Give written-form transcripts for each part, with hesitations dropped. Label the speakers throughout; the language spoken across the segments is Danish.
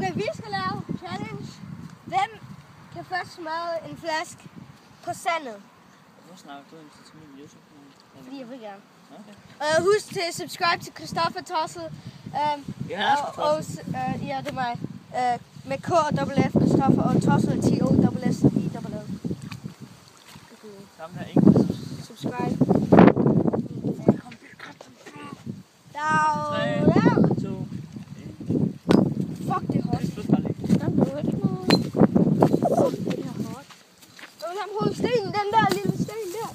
Speaker 1: Okay, vi skal lave challenge. Hvem kan først smadre en flaske på sandet?
Speaker 2: Hvor snakker du ind til min YouTube-kanal?
Speaker 1: Fordi jeg vil gerne.
Speaker 2: Okay.
Speaker 1: Husk til at subscribe til Christoffer Tossel. Ja, det er mig. Med K og F Christoffer og Tossel T-O-S-S-E-L-L.
Speaker 2: Sammen her ingen.
Speaker 1: Subscribe. Fuck, det er hårdt. Stenen, den der lille sten der.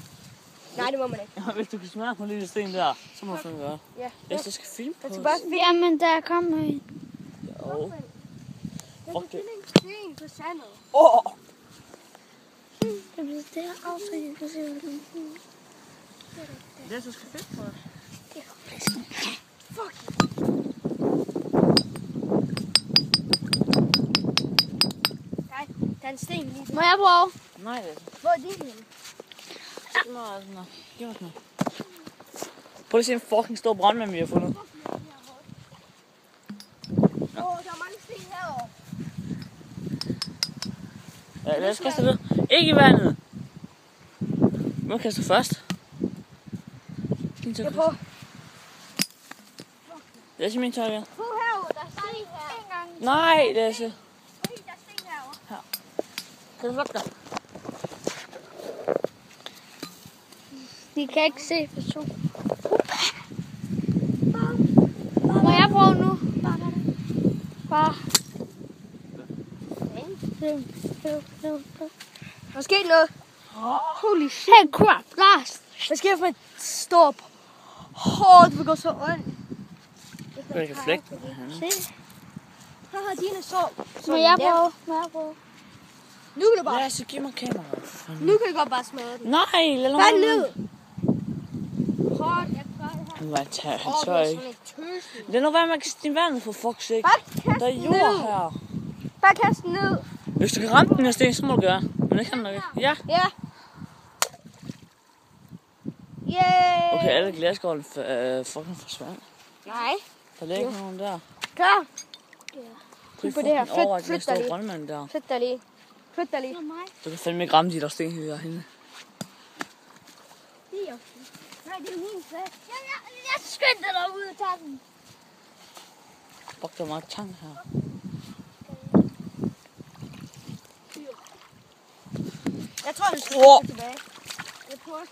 Speaker 1: Nej, det må man ikke.
Speaker 2: Ja, hvis du kan smage på en lille sten der, så må du gøre.
Speaker 1: Ja.
Speaker 2: Hvis du skal filme på os.
Speaker 3: Jamen, der kommer en.
Speaker 2: Jo.
Speaker 1: Fuck det. Sten på sandet.
Speaker 3: Det bliver det her aftryk, jeg kan se, hvad den er.
Speaker 2: Det du skal filme på os.
Speaker 1: Fuck. Nej, der er en sten lige der.
Speaker 3: Må jeg prøve?
Speaker 2: Nej, det er
Speaker 1: Hvor er din henne?
Speaker 2: Giv os noget. Prøv at se en fucking stor brandmand, vi har fundet.
Speaker 1: Der er mange sten herovre.
Speaker 2: Ja, lad os kaste det. Ikke i vandet. Må kaste først.
Speaker 1: Jeg prøver.
Speaker 2: Lad os min tøj igen.
Speaker 1: Prøv herovre, der er sten her.
Speaker 2: Nej, lad os.
Speaker 1: Der er sten herovre.
Speaker 2: Kan du slukke dig?
Speaker 3: De kan ikke se for to. Må jeg prøve nu? Bare.
Speaker 1: Der er sket noget.
Speaker 3: Holy shit. Hey, crap, Lars.
Speaker 1: Hvad sker der for et stop? Det vil gå så ondt.
Speaker 2: Jeg kan flække den.
Speaker 3: Se.
Speaker 1: Her har dine sår.
Speaker 3: Må jeg prøve?
Speaker 1: Nu kan du bare.
Speaker 2: Lad os give mig kameraet.
Speaker 1: Nu kan du godt bare smadre den.
Speaker 2: Nej, lad nu.
Speaker 1: Bare ned. Hårdt, jeg gør det her.
Speaker 2: Nu var jeg tager hans
Speaker 1: Det
Speaker 2: tøj.
Speaker 1: er sådan et tøsel.
Speaker 2: Det er nu være, man kan stille vandet for fuck's sake.
Speaker 1: Bare kast
Speaker 2: Der er
Speaker 1: den
Speaker 2: jord
Speaker 1: ned.
Speaker 2: her.
Speaker 1: Bare kast den ned.
Speaker 2: Hvis du kan ramme den her sten, så må du gøre. Men det kan du ikke. Ja.
Speaker 1: Ja. Yeah.
Speaker 2: Okay, alle glasskålen fucking forsvandt.
Speaker 1: Nej.
Speaker 2: Der ligger nogen der.
Speaker 1: Klar.
Speaker 2: Prøv
Speaker 1: på det her. Flyt
Speaker 2: den
Speaker 1: dig
Speaker 2: store
Speaker 1: lige.
Speaker 2: brandmand der.
Speaker 1: Flyt dig lige. Flyt dig lige.
Speaker 2: Du kan fandme ikke ramme de der sten herinde.
Speaker 1: Nej, det er min sag. Jeg skyndte dig ud og tager den.
Speaker 2: Fuck, der er meget tang her.
Speaker 1: Jeg tror, du skal tilbage. Jeg prøver at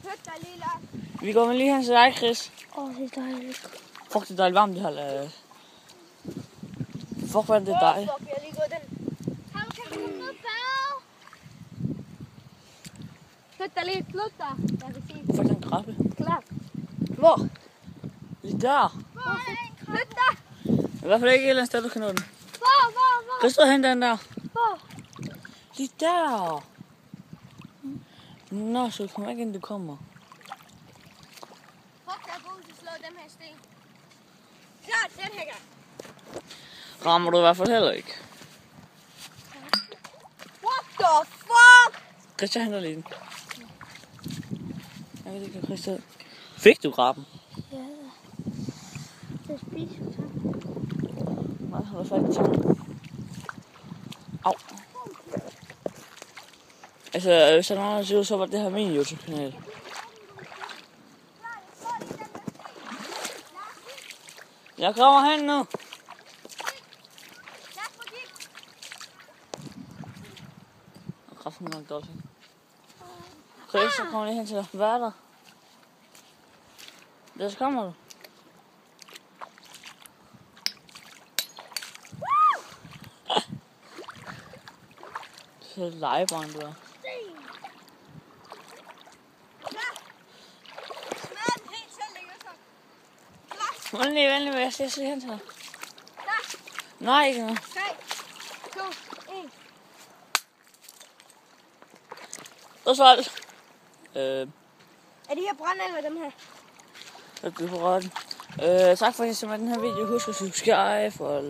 Speaker 1: flyt dig lige, Lars.
Speaker 2: Vi går med lige hen til dig, Chris.
Speaker 3: Det er dejligt.
Speaker 2: Fuck, det er dejligt varmt, det her. Fuck, hvad er det dejligt.
Speaker 1: Fuck, vi har lige gået den.
Speaker 3: Kan du komme ud bag?
Speaker 1: Flyt dig lige. Flyt dig. Jeg kan se.
Speaker 2: Fuck, den grabbe.
Speaker 1: Klar. Hvor?
Speaker 2: Lige der.
Speaker 1: Flyt dig.
Speaker 2: I hvert fald ikke et eller andet sted, du kan nå den.
Speaker 3: Hvor?
Speaker 2: Chris, du hen den der.
Speaker 3: Hvor?
Speaker 2: Lige der. Nå, så kommer ikke ind, du kommer.
Speaker 1: Fuck, jeg er god til at slå den her sten. Klar, den her gang.
Speaker 2: Rammer du i hvert fald heller ikke.
Speaker 1: What the fuck?
Speaker 2: Chris, jeg henter lige den. Jeg ved ikke, hvad Chris. Fik du grabben?
Speaker 3: Ja. Det spiser sådan.
Speaker 2: Nej, har du fat i tanken? Au. Altså, hvis der er nogen, der siger, så var det her min YouTube-kanal. Jeg kommer hen nu. Og kraften nok dårligt. Chris, så kommer lige hen til dig. Hvad er der? Der så kommer du. Så er det legebarn, du er. Vent lige, jeg skal lige hen til dig. Nej, ikke noget.
Speaker 1: 3, 2, 1.
Speaker 2: Og så alt.
Speaker 1: Er de her brændenælder, dem her?
Speaker 2: Så er du på retten. Tak for at I så med den her video. Husk at subscribe og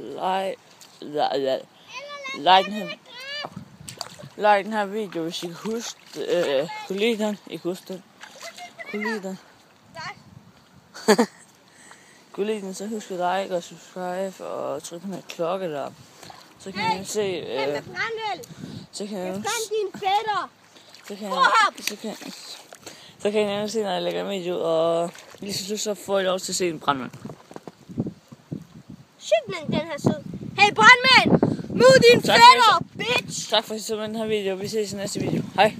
Speaker 2: like den her video, hvis I kan huske kunne lide den. I kunne huske den. Kunne lide den. kunne lide den, så husk at like og subscribe og tryk på den her klokke der. Så kan I se...
Speaker 1: Den med brandøl.
Speaker 2: så kan
Speaker 1: Jeg
Speaker 2: I
Speaker 1: fandt dine fætter.
Speaker 2: så kan I nemlig se, når jeg lægger en video, og lige så slut, så får I lov til at se en brandmand.
Speaker 1: Sygt, den her sød. Hey, brandmand! Mød dine
Speaker 2: Tak,
Speaker 1: fætter, bitch!
Speaker 2: Tak for at I så med den her video. Vi ses i næste video. Hej.